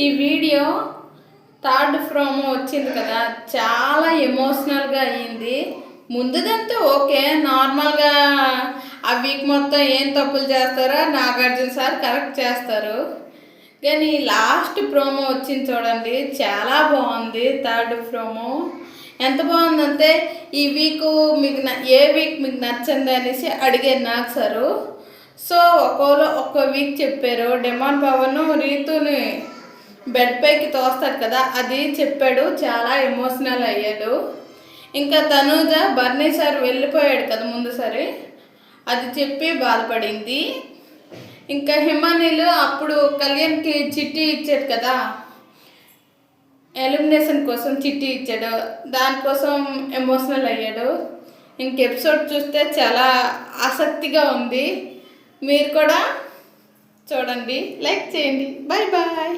ఈ video third promo వచ్చింది కదా, చాలా ఎమోషనల్గా అయ్యింది. ముందుదంతా ఓకే, నార్మల్గా ఆ వీక్ మొత్తం ఏం తప్పులు చేస్తారో నాగార్జున సార్ కరెక్ట్ చేస్తారు. కానీ లాస్ట్ ప్రోమో వచ్చింది చూడండి, చాలా బాగుంది. థర్డ్ ప్రోమో ఎంత బాగుందంటే, ఈ వీక్ మీకు ఏ వీక్ మీకు నచ్చింది అనేసి అడిగారు నాకు సారు. సో ఒక్కో వీక్ చెప్పారు. డిమాండ్ పవన్ రీతుని బెడ్ పైకి తోస్తాడు కదా, అది చెప్పాడు. చాలా ఎమోషనల్ అయ్యాడు. ఇంకా తనూజ బర్నీ సార్ వెళ్ళిపోయాడు కదా ముందు సరే, అది చెప్పి బాధపడింది. ఇంకా హిమానీలు అప్పుడు కళ్యాణ్కి చిట్టి ఇచ్చాడు కదా, ఎలిమినేషన్ కోసం చిట్టి ఇచ్చాడు, దానికోసం ఎమోషనల్ అయ్యాడు. ఇంక ఎపిసోడ్ చూస్తే చాలా ఆసక్తిగా ఉంది. మీరు కూడా చూడండి, లైక్ చేయండి. Bye bye.